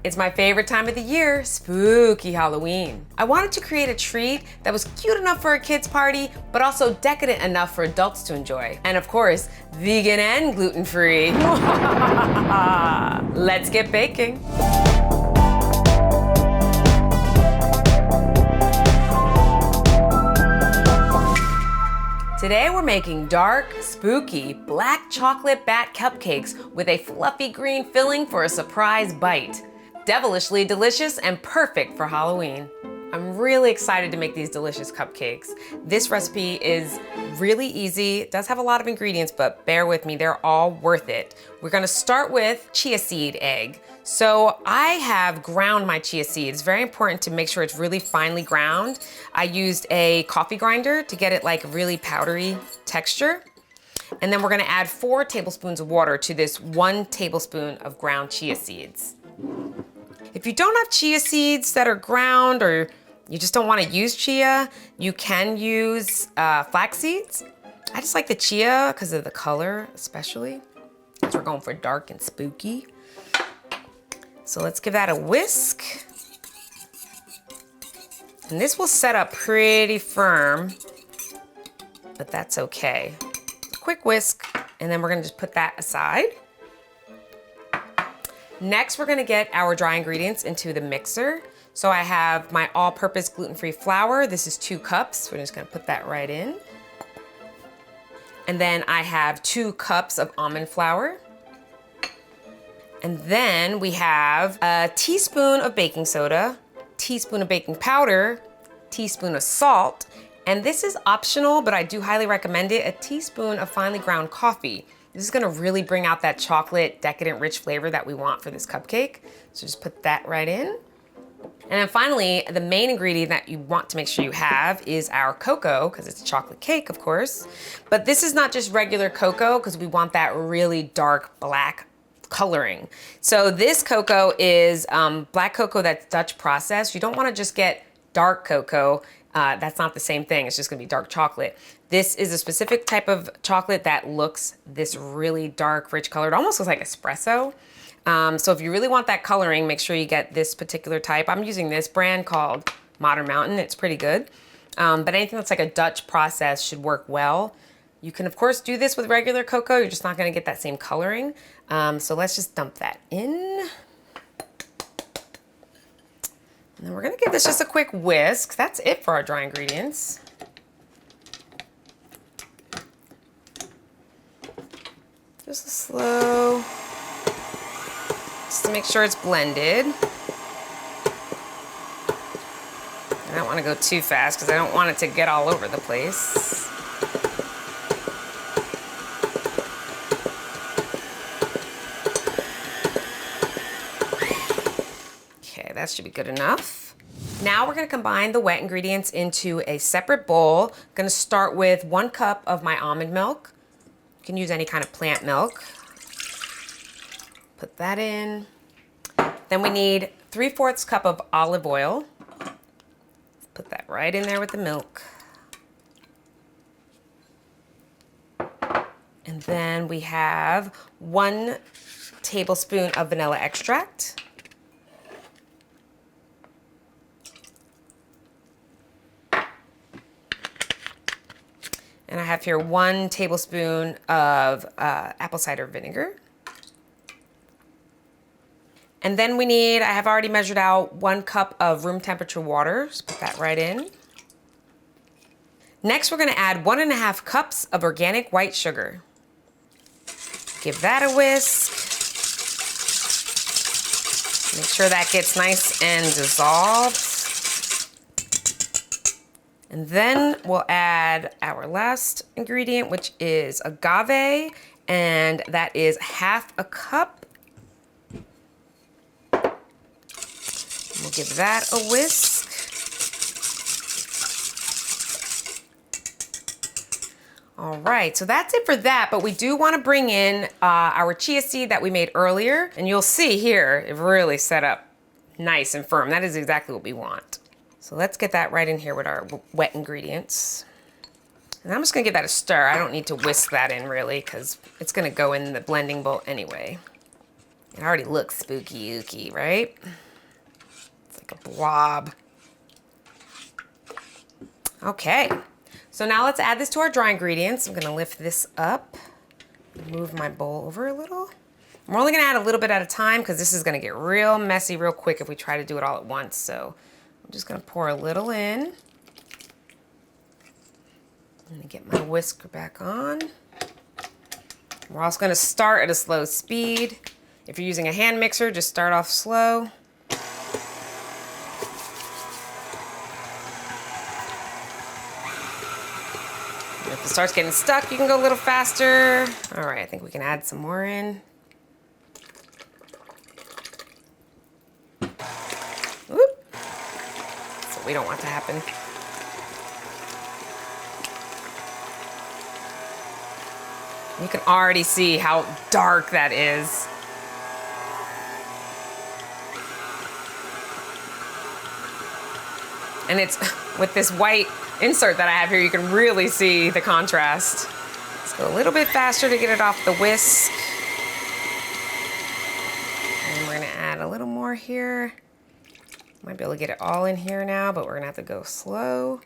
It's my favorite time of the year, spooky Halloween. I wanted to create a treat that was cute enough for a kid's party, but also decadent enough for adults to enjoy. And of course, vegan and gluten-free. Let's get baking. Today we're making dark, spooky, black chocolate bat cupcakes with a fluffy green filling for a surprise bite. Devilishly delicious and perfect for Halloween. I'm really excited to make these delicious cupcakes. This recipe is really easy. It does have a lot of ingredients, but bear with me, they're all worth it. We're gonna start with chia seed egg. So I have ground my chia seed. It's very important to make sure it's really finely ground. I used a coffee grinder to get it like really powdery texture. And then we're gonna add 4 tablespoons of water to this 1 tablespoon of ground chia seeds. If you don't have chia seeds that are ground or you just don't want to use chia, you can use flax seeds. I just like the chia because of the color, especially. So we're going for dark and spooky. So let's give that a whisk. And this will set up pretty firm, but that's okay. A quick whisk, and then we're gonna just put that aside. Next, we're gonna get our dry ingredients into the mixer. So I have my all-purpose gluten-free flour. This is 2 cups. We're just gonna put that right in. And then I have 2 cups of almond flour. And then we have a teaspoon of baking soda, teaspoon of baking powder, teaspoon of salt, and this is optional, but I do highly recommend it, a teaspoon of finely ground coffee. This is gonna really bring out that chocolate, decadent, rich flavor that we want for this cupcake. So just put that right in. And then finally, the main ingredient that you want to make sure you have is our cocoa, because it's a chocolate cake, of course. But this is not just regular cocoa, because we want that really dark black coloring. So this cocoa is black cocoa that's Dutch processed. You don't wanna just get dark cocoa. That's not the same thing, it's just gonna be dark chocolate. This is a specific type of chocolate that looks this really dark, rich color. It almost looks like espresso. So if you really want that coloring, make sure you get this particular type. I'm using this brand called Modern Mountain. It's pretty good. But anything that's like a Dutch process should work well. You can of course do this with regular cocoa. You're just not gonna get that same coloring. So let's just dump that in. And then we're gonna give this just a quick whisk. That's it for our dry ingredients. Just a slow, just to make sure it's blended. I don't want to go too fast because I don't want it to get all over the place. Okay, that should be good enough. Now we're going to combine the wet ingredients into a separate bowl. I'm going to start with 1 cup of my almond milk. You can use any kind of plant milk. Put that in. Then we need 3/4 cup of olive oil. Put that right in there with the milk. And then we have 1 tablespoon of vanilla extract. And I have here 1 tablespoon of apple cider vinegar. And then we need, I have already measured out 1 cup of room temperature water. Just put that right in. Next, we're gonna add 1½ cups of organic white sugar. Give that a whisk. Make sure that gets nice and dissolved. And then we'll add our last ingredient, which is agave, and that is 1/2 cup. We'll give that a whisk. All right, so that's it for that, but we do want to bring in our chia seed that we made earlier, and you'll see here, it really set up nice and firm. That is exactly what we want. So let's get that right in here with our wet ingredients. And I'm just gonna give that a stir. I don't need to whisk that in really, because it's gonna go in the blending bowl anyway. It already looks spooky ooky, right? It's like a blob. Okay, so now let's add this to our dry ingredients. I'm gonna lift this up, move my bowl over a little. I'm only gonna add a little bit at a time because this is gonna get real messy real quick if we try to do it all at once. So I'm just gonna pour a little in. I'm gonna get my whisker back on. We're also gonna start at a slow speed. If you're using a hand mixer, just start off slow. And if it starts getting stuck, you can go a little faster. All right, I think we can add some more in. Whoop. So we don't want to happen. You can already see how dark that is. And it's with this white insert that I have here, you can really see the contrast. Let's go a little bit faster to get it off the whisk. And we're gonna add a little more here. Might be able to get it all in here now, but we're gonna have to go slow.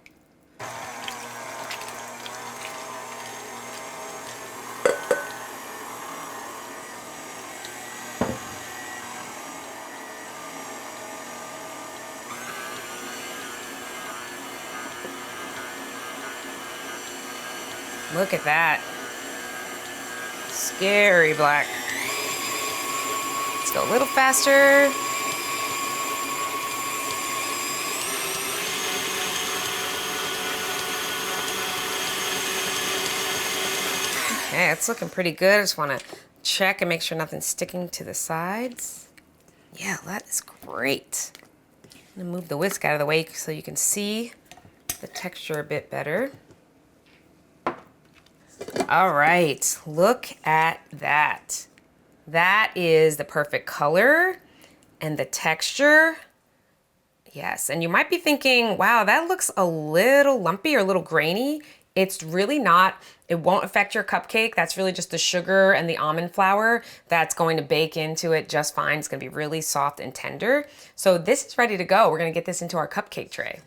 Look at that. Scary black. Let's go a little faster. Okay, it's looking pretty good. I just want to check and make sure nothing's sticking to the sides. Yeah, that is great. I'm gonna move the whisk out of the way so you can see the texture a bit better. All right, look at that. That is the perfect color and the texture. Yes, and you might be thinking, wow, that looks a little lumpy or a little grainy. It's really not. It won't affect your cupcake. That's really just the sugar and the almond flour that's going to bake into it just fine. It's gonna be really soft and tender. So this is ready to go. We're gonna get this into our cupcake tray.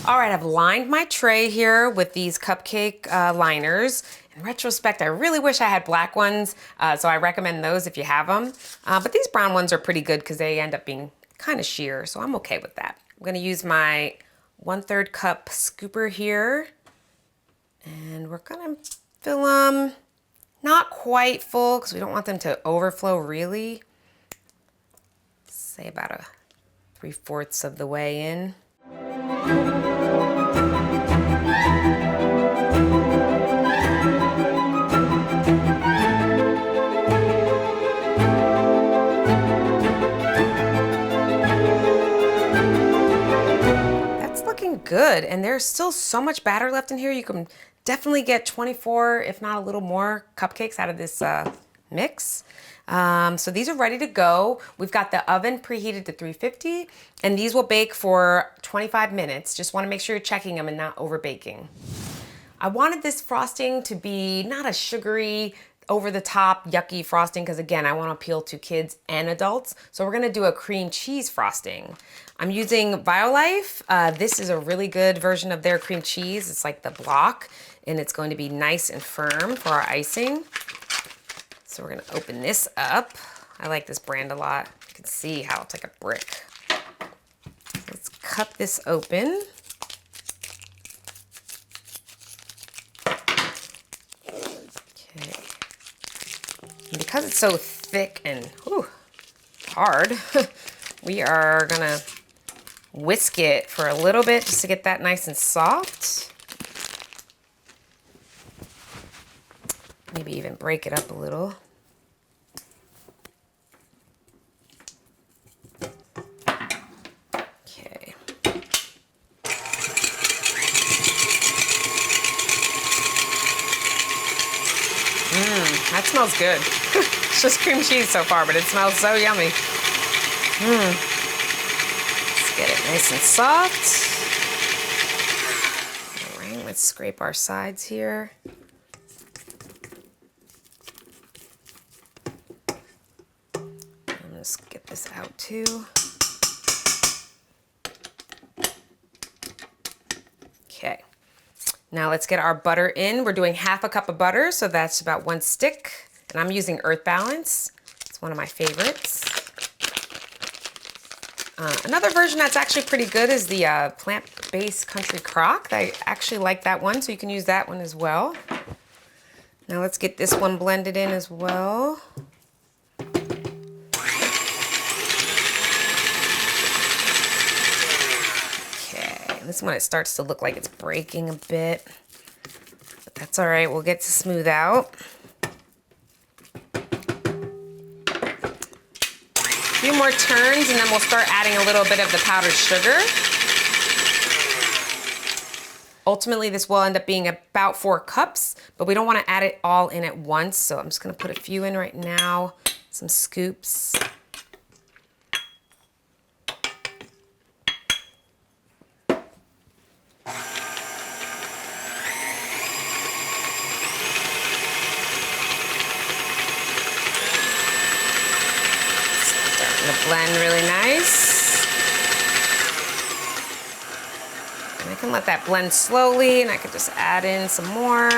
All right, I've lined my tray here with these cupcake liners. In retrospect, I really wish I had black ones, so I recommend those if you have them. But these brown ones are pretty good because they end up being kind of sheer, so I'm okay with that. I'm gonna use my 1/3 cup scooper here, and we're gonna fill them not quite full because we don't want them to overflow really. Say about a 3/4 of the way in. Good, and there's still so much batter left in here. You can definitely get 24, if not a little more, cupcakes out of this mix. So these are ready to go. We've got the oven preheated to 350, and these will bake for 25 minutes. Just want to make sure you're checking them and not over baking. I wanted this frosting to be not a sugary, over the top, yucky frosting, because again, I want to appeal to kids and adults. So we're gonna do a cream cheese frosting. I'm using Violife. This is a really good version of their cream cheese. It's like the block, and it's going to be nice and firm for our icing. So we're gonna open this up. I like this brand a lot. You can see how it's like a brick. Let's cut this open. And because it's so thick and hard, we are gonna whisk it for a little bit just to get that nice and soft. Maybe even break it up a little. Okay. That smells good. It's just cream cheese so far, but it smells so yummy. Let's get it nice and soft. All right, let's scrape our sides here. I'm too. Okay. Now let's get our butter in. We're doing half a cup of butter, so that's about 1 stick. And I'm using Earth Balance. It's one of my favorites. Another version that's actually pretty good is the plant-based country crock. I actually like that one, so you can use that one as well. Now let's get this one blended in as well. Okay, this one it starts to look like it's breaking a bit, but that's all right. We'll get to smooth out. A few more turns and then we'll start adding a little bit of the powdered sugar. Ultimately, this will end up being about 4 cups, but we don't want to add it all in at once. So I'm just going to put a few in right now, some scoops. Blend really nice. And I can let that blend slowly and I can just add in some more.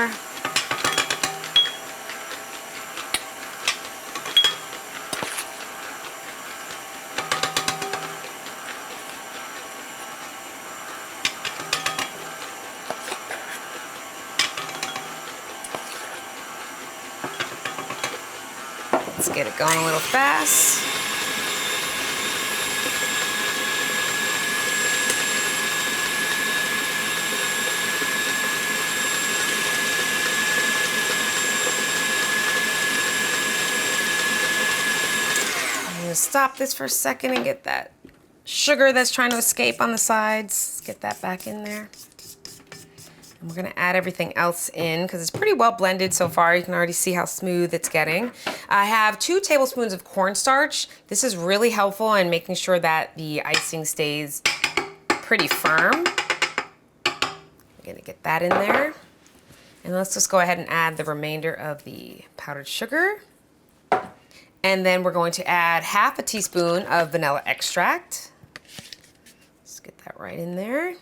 Let's get it going a little fast. Stop this for a second and get that sugar that's trying to escape on the sides. Let's get that back in there. And we're gonna add everything else in because it's pretty well blended so far. You can already see how smooth it's getting. I have 2 tablespoons of cornstarch. This is really helpful in making sure that the icing stays pretty firm. I'm gonna get that in there. And let's just go ahead and add the remainder of the powdered sugar. And then we're going to add half a teaspoon of vanilla extract. Let's get that right in there.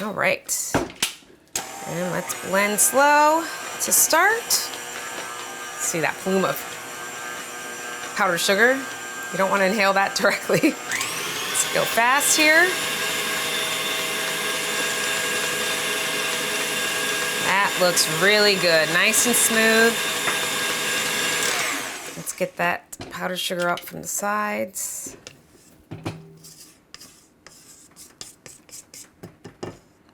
All right. And let's blend slow to start. See that plume of powdered sugar? You don't want to inhale that directly. Let's go fast here. That looks really good, nice and smooth. Let's get that powdered sugar up from the sides.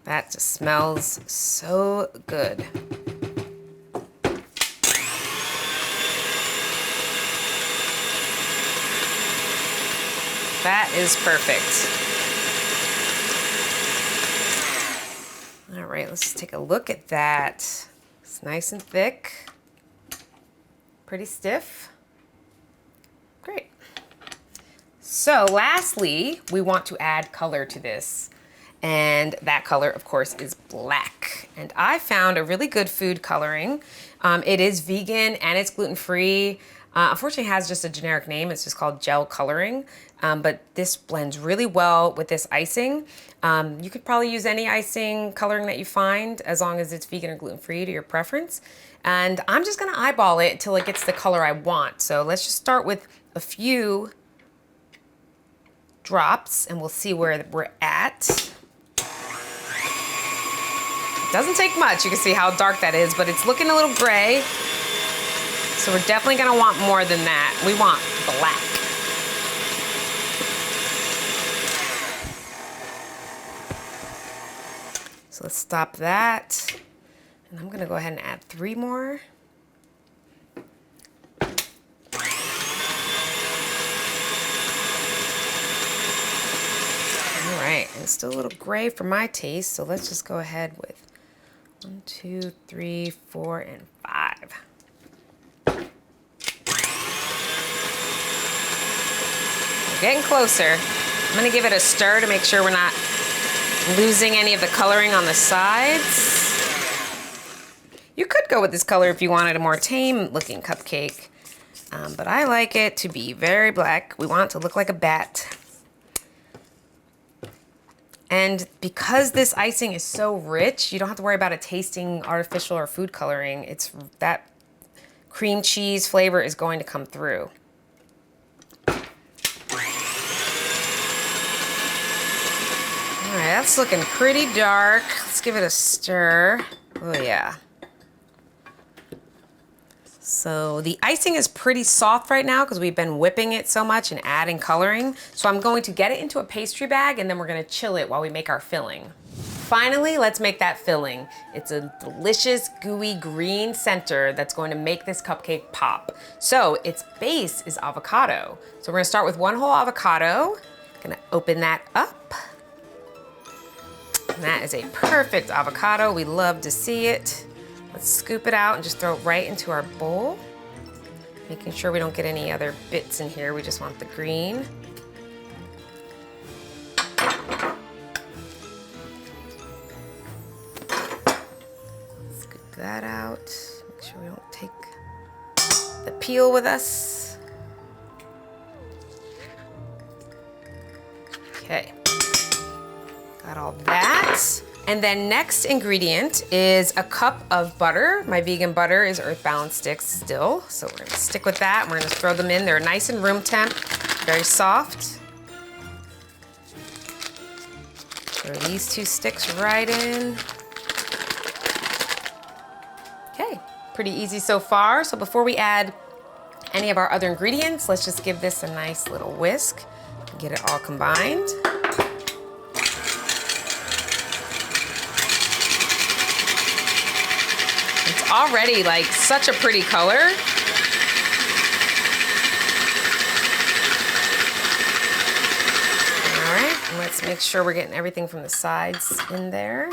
That just smells so good. That is perfect. All right, let's take a look at that. It's nice and thick, pretty stiff. Great. So lastly, we want to add color to this. And that color, of course, is black. And I found a really good food coloring. It is vegan and it's gluten-free. Unfortunately, it has just a generic name. It's just called gel coloring. But this blends really well with this icing. You could probably use any icing coloring that you find as long as it's vegan or gluten-free to your preference. And I'm just gonna eyeball it until it gets the color I want. So let's just start with a few drops and we'll see where we're at. It doesn't take much. You can see how dark that is, but it's looking a little gray. So we're definitely gonna want more than that. We want black. So let's stop that. And I'm gonna go ahead and add 3 more. All right, and it's still a little gray for my taste, so let's just go ahead with 1, 2, 3, 4, and 5. We're getting closer. I'm gonna give it a stir to make sure we're not losing any of the coloring on the sides. You could go with this color if you wanted a more tame looking cupcake. But I like it to be very black. We want it to look like a bat. And because this icing is so rich, you don't have to worry about it tasting artificial or food coloring. It's that cream cheese flavor is going to come through. All right, that's looking pretty dark. Let's give it a stir. Oh yeah. So the icing is pretty soft right now because we've been whipping it so much and adding coloring. So I'm going to get it into a pastry bag and then we're gonna chill it while we make our filling. Finally, let's make that filling. It's a delicious, gooey green center that's going to make this cupcake pop. So its base is avocado. So we're gonna start with one whole avocado. Gonna open that up. And that is a perfect avocado. We love to see it. Let's scoop it out and just throw it right into our bowl. Making sure we don't get any other bits in here. We just want the green. Scoop that out. Make sure we don't take the peel with us. Okay. Got all that. And then next ingredient is a cup of butter. My vegan butter is Earth Balance sticks still. So we're gonna stick with that and we're gonna throw them in. They're nice and room temp, very soft. Throw these 2 sticks right in. Okay, pretty easy so far. So before we add any of our other ingredients, let's just give this a nice little whisk and get it all combined. Already like such a pretty color. All right, and let's make sure we're getting everything from the sides in there.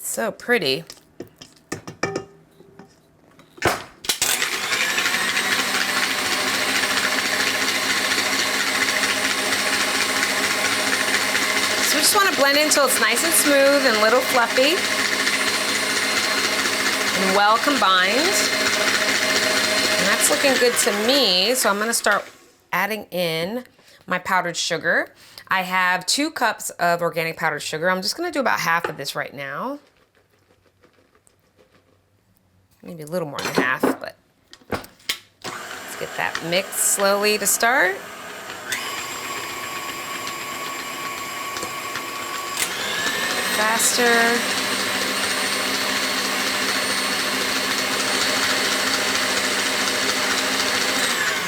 So pretty. We just want to blend in until it's nice and smooth and a little fluffy and well combined. And that's looking good to me. So I'm going to start adding in my powdered sugar. I have 2 cups of organic powdered sugar. I'm just going to do about half of this right now. Maybe a little more than half, but let's get that mixed slowly to start. Faster.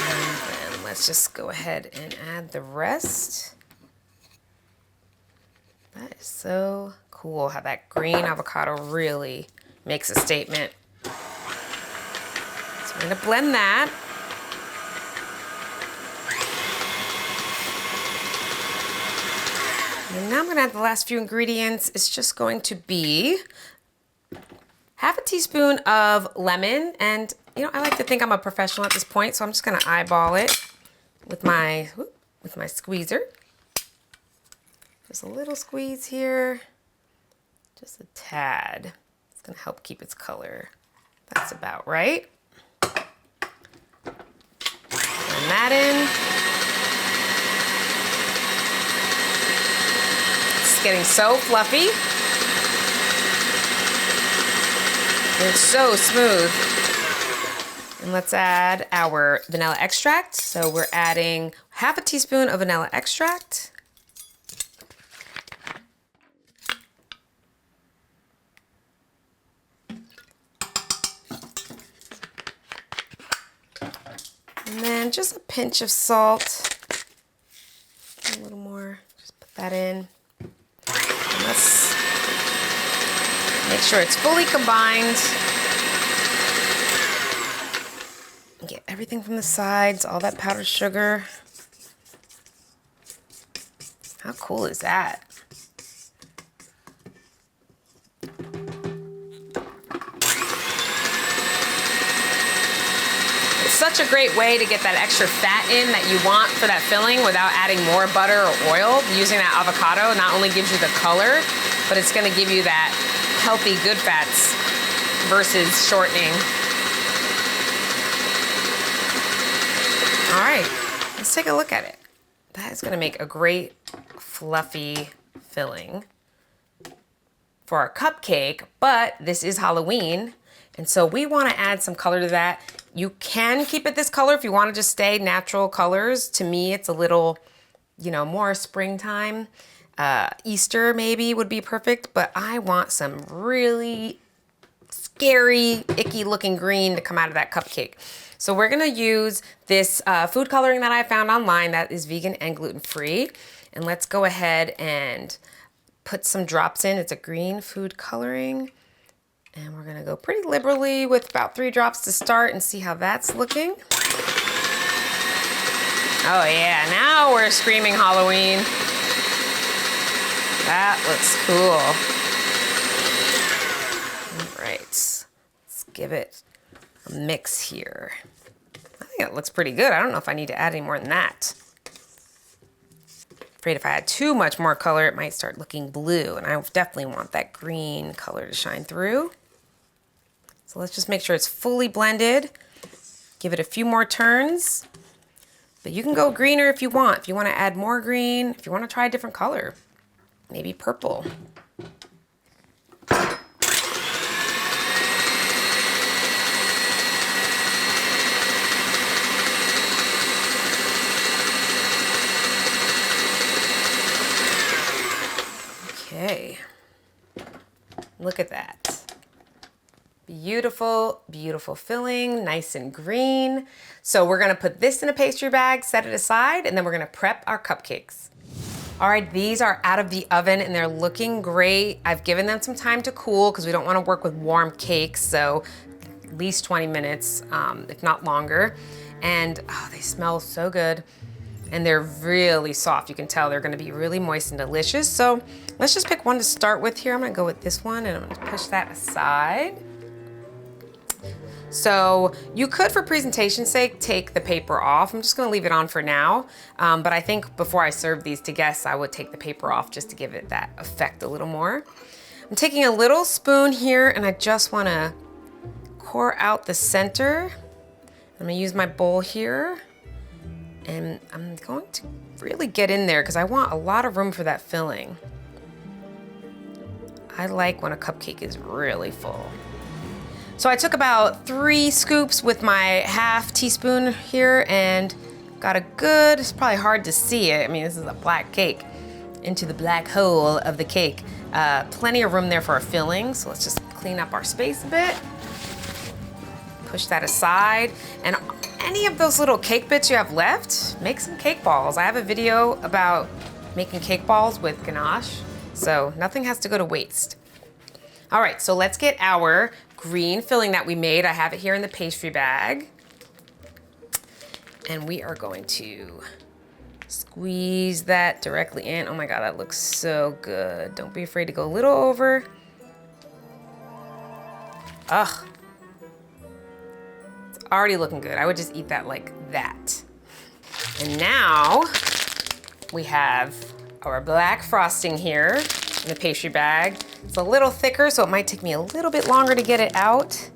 And then let's just go ahead and add the rest. That is so cool how that green avocado really makes a statement. So we're gonna blend that. And now I'm gonna add the last few ingredients. It's just going to be half a teaspoon of lemon. And you know, I like to think I'm a professional at this point, so I'm just gonna eyeball it with my squeezer. Just a little squeeze here, just a tad. It's gonna help keep its color. That's about right. Blend that in. Getting so fluffy. And it's so smooth. And let's add our vanilla extract. So we're adding half a teaspoon of vanilla extract. And then just a pinch of salt. A little more, just put that in. Let's make sure it's fully combined. Get everything from the sides, all that powdered sugar. How cool is that? It's such a great way to get that extra fat in that you want for that filling without adding more butter or oil. Using that avocado not only gives you the color, but it's gonna give you that healthy, good fats versus shortening. All right, let's take a look at it. That is gonna make a great fluffy filling for our cupcake, but this is Halloween, and so we wanna add some color to that. You can keep it this color if you wanna just stay natural colors. To me, it's a little, you know, more springtime. Easter maybe would be perfect, but I want some really scary, icky looking green to come out of that cupcake. So we're gonna use this food coloring that I found online that is vegan and gluten-free. And let's go ahead and put some drops in. It's a green food coloring. And we're gonna go pretty liberally with about 3 drops to start and see how that's looking. Oh yeah, now we're screaming Halloween. That looks cool. All right, let's give it a mix here. I think it looks pretty good. I don't know if I need to add any more than that. Afraid if I add too much more color, it might start looking blue, and I definitely want that green color to shine through. So let's just make sure it's fully blended. Give it a few more turns, but you can go greener if you want. If you want to add more green, if you want to try a different color, maybe purple. Okay, look at that. Beautiful, beautiful filling, nice and green. So we're gonna put this in a pastry bag, set it aside, and then we're gonna prep our cupcakes. All right, these are out of the oven and they're looking great. I've given them some time to cool because we don't wanna work with warm cakes, so at least 20 minutes, if not longer. And oh, they smell so good. And they're really soft. You can tell they're gonna be really moist and delicious. So let's just pick one to start with here. I'm gonna go with this one and I'm gonna push that aside. So you could, for presentation's sake, take the paper off. I'm just gonna leave it on for now. But I think before I serve these to guests, I would take the paper off just to give it that effect a little more. I'm taking a little spoon here and I just wanna pour out the center. I'm gonna use my bowl here. And I'm going to really get in there because I want a lot of room for that filling. I like when a cupcake is really full. So I took about 3 scoops with my ½ teaspoon here and got a good, it's probably hard to see it. I mean, this is a black cake, into the black hole of the cake. Plenty of room there for a filling. So let's just clean up our space a bit. Push that aside. And any of those little cake bits you have left, make some cake balls. I have a video about making cake balls with ganache, so nothing has to go to waste. All right, so let's get our green filling that we made. I have it here in the pastry bag. And we are going to squeeze that directly in. Oh my God, that looks so good. Don't be afraid to go a little over. Ugh. Already looking good. I would just eat that like that. And now we have our black frosting here in the pastry bag. It's a little thicker, so it might take me a little bit longer to get it out.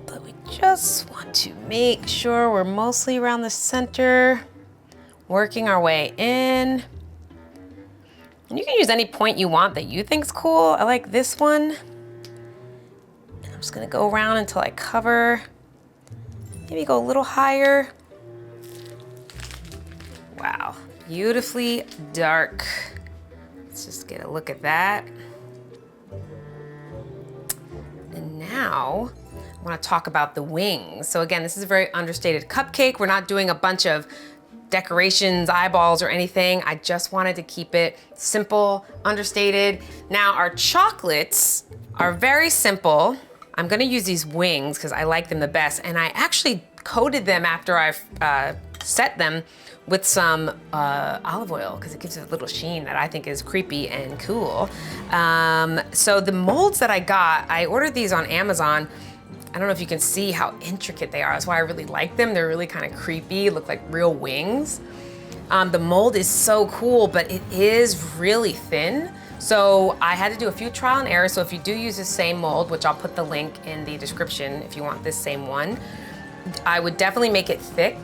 But we just want to make sure we're mostly around the center, working our way in. And you can use any point you want that you think's cool. I like this one. And I'm just gonna go around until I cover. Maybe go a little higher. Wow, beautifully dark. Let's just get a look at that. And now I want to talk about the wings. So again, this is a very understated cupcake. We're not doing a bunch of decorations, eyeballs, or anything. I just wanted to keep it simple, understated. Now our chocolates are very simple. I'm gonna use these wings because I like them the best, and I actually coated them after I've set them with some olive oil because it gives it a little sheen that I think is creepy and cool. So the molds that I got, I ordered these on Amazon. I don't know if you can see how intricate they are. That's why I really like them. They're really kind of creepy, look like real wings. The mold is so cool, but it is really thin. So I had to do a few trial and error. So if you do use the same mold, which I'll put the link in the description if you want this same one, I would definitely make it thick.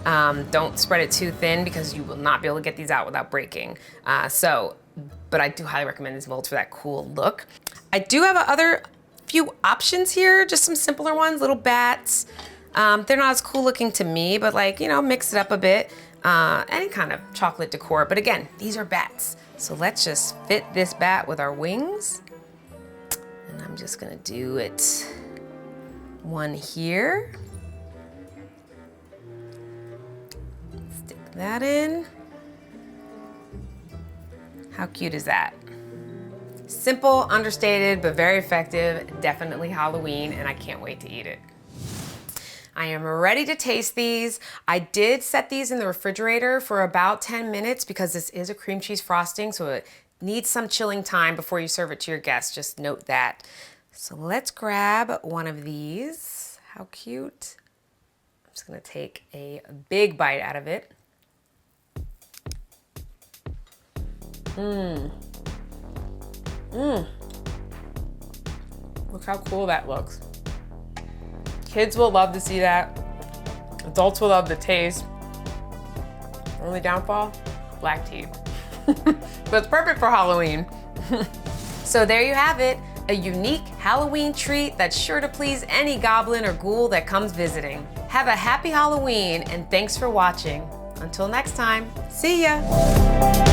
Don't spread it too thin because you will not be able to get these out without breaking. But I do highly recommend these molds for that cool look. I do have other few options here, just some simpler ones, little bats. They're not as cool looking to me, but like, you know, mix it up a bit. Any kind of chocolate decor, but again, these are bats. So let's just fit this bat with our wings. And I'm just gonna do it one here. Stick that in. How cute is that? Simple, understated, but very effective. Definitely Halloween, and I can't wait to eat it. I am ready to taste these. I did set these in the refrigerator for about 10 minutes because this is a cream cheese frosting, so it needs some chilling time before you serve it to your guests. Just note that. So let's grab one of these. How cute. I'm just gonna take a big bite out of it. Look how cool that looks. Kids will love to see that. Adults will love the taste. Only downfall, black teeth. But it's perfect for Halloween. So there you have it, a unique Halloween treat that's sure to please any goblin or ghoul that comes visiting. Have a happy Halloween and thanks for watching. Until next time, see ya.